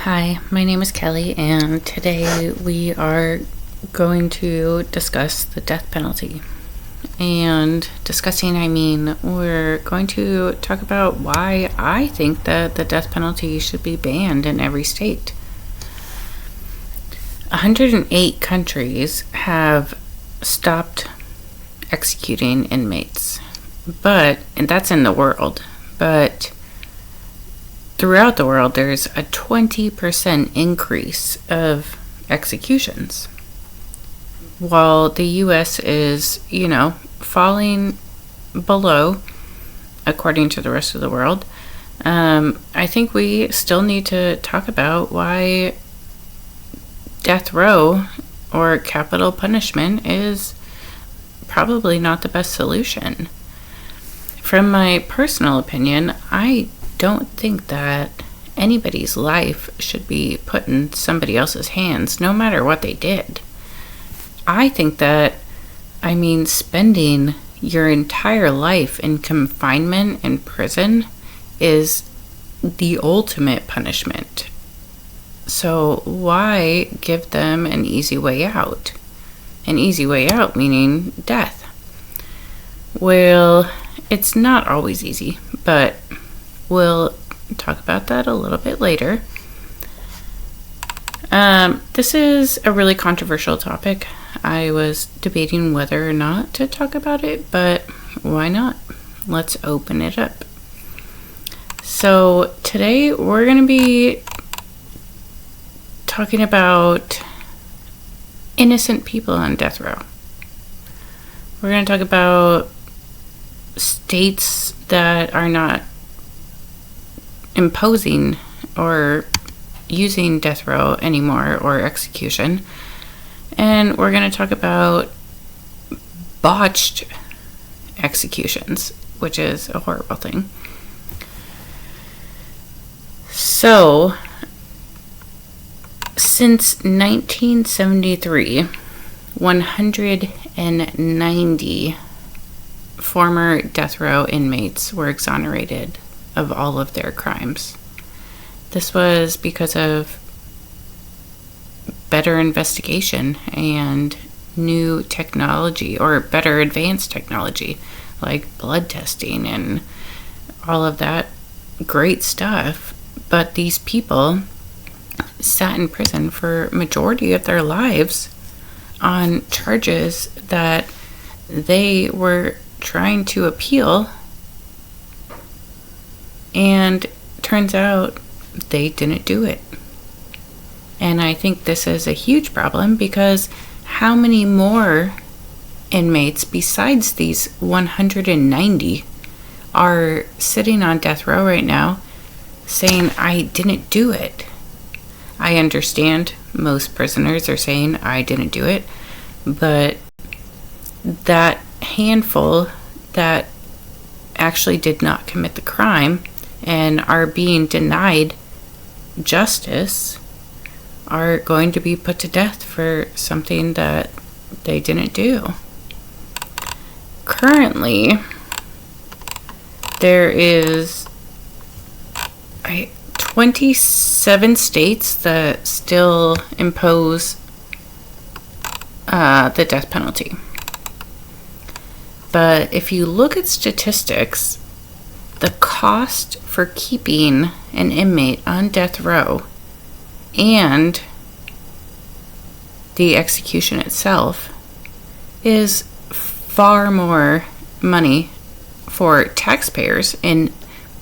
Hi, my name is Kelly, and today we are going to discuss the death penalty. And discussing, I mean, we're going to talk about why I think that the death penalty should be banned in every state. 108 countries have stopped executing inmates, and that's in the world, but throughout the world, there's a 20% increase of executions, while the U.S. is, falling below, according to the rest of the world. I think we still need to talk about why death row or capital punishment is probably not the best solution. From my personal opinion, I don't think that anybody's life should be put in somebody else's hands, no matter what they did. I think that, spending your entire life in confinement in prison is the ultimate punishment. So why give them an easy way out? An easy way out meaning death. Well, it's not always easy, but we'll talk about that a little bit later. This is a really controversial topic. I was debating whether or not to talk about it, but why not? Let's open it up. So today we're going to be talking about innocent people on death row. We're going to talk about states that are not imposing or using death row anymore or execution. And we're going to talk about botched executions, which is a horrible thing. So, since 1973, 190 former death row inmates were exonerated of all of their crimes. This was because of better investigation and new technology, or better advanced technology, like blood testing and all of that great stuff. But these people sat in prison for majority of their lives on charges that they were trying to appeal, and turns out they didn't do it. And I think this is a huge problem, because how many more inmates besides these 190 are sitting on death row right now saying, I didn't do it? I understand most prisoners are saying, I didn't do it, but that handful that actually did not commit the crime and are being denied justice are going to be put to death for something that they didn't do. Currently, there is 27 states that still impose the death penalty. But if you look at statistics, the cost for keeping an inmate on death row and the execution itself is far more money for taxpayers in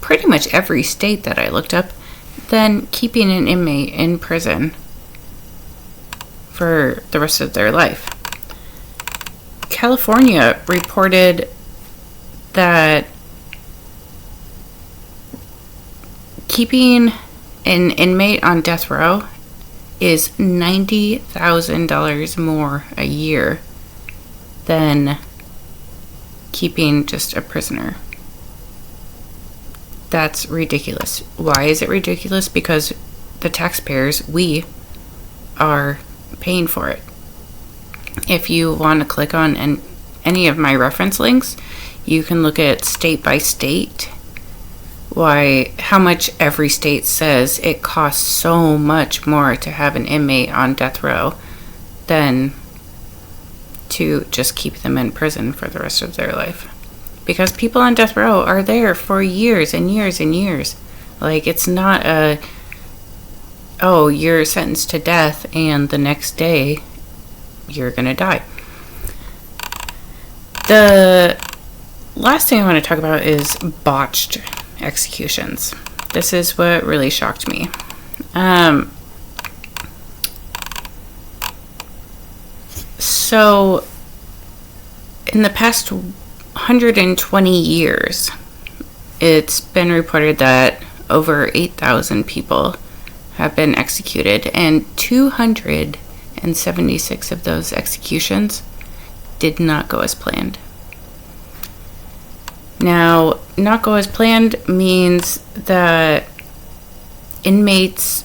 pretty much every state that I looked up than keeping an inmate in prison for the rest of their life. California reported that keeping an inmate on death row is $90,000 more a year than keeping just a prisoner. That's ridiculous. Why is it ridiculous? Because the taxpayers, we are paying for it. If you want to click on any of my reference links, you can look at state by state how much every state says it costs so much more to have an inmate on death row than to just keep them in prison for the rest of their life. Because people on death row are there for years and years and years. Like, it's not you're sentenced to death and the next day you're gonna die. The last thing I want to talk about is botched executions. This is what really shocked me. So, in the past 120 years, it's been reported that over 8,000 people have been executed, and 276 of those executions did not go as planned. Now, not go as planned means that inmates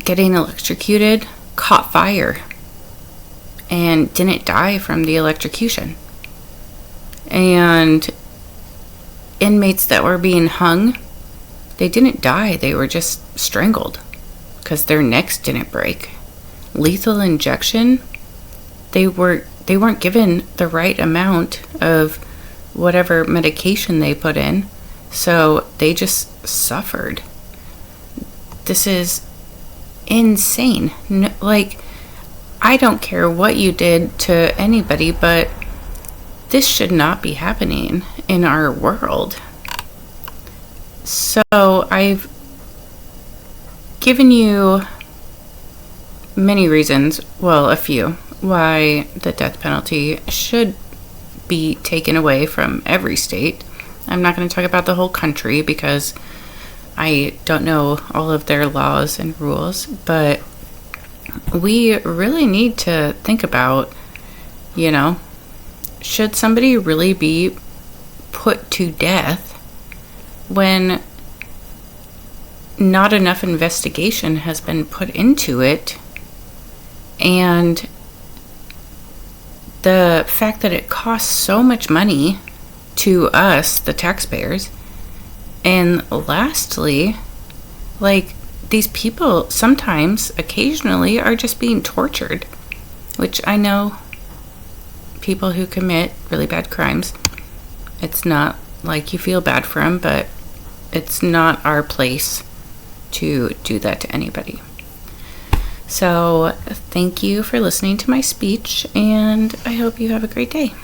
getting electrocuted caught fire and didn't die from the electrocution. And inmates that were being hung, they didn't die, they were just strangled because their necks didn't break. Lethal injection, they weren't given the right amount of whatever medication they put in, so they just suffered. This is insane. No, like, I don't care what you did to anybody, but this should not be happening in our world. So I've given you many reasons, well, a few, why the death penalty should be taken away from every state. I'm not going to talk about the whole country because I don't know all of their laws and rules, but we really need to think about, should somebody really be put to death when not enough investigation has been put into it, and the fact that it costs so much money to us, the taxpayers, and lastly, like, these people sometimes, occasionally, are just being tortured, which I know people who commit really bad crimes, it's not like you feel bad for them, but it's not our place to do that to anybody. So thank you for listening to my speech, and I hope you have a great day.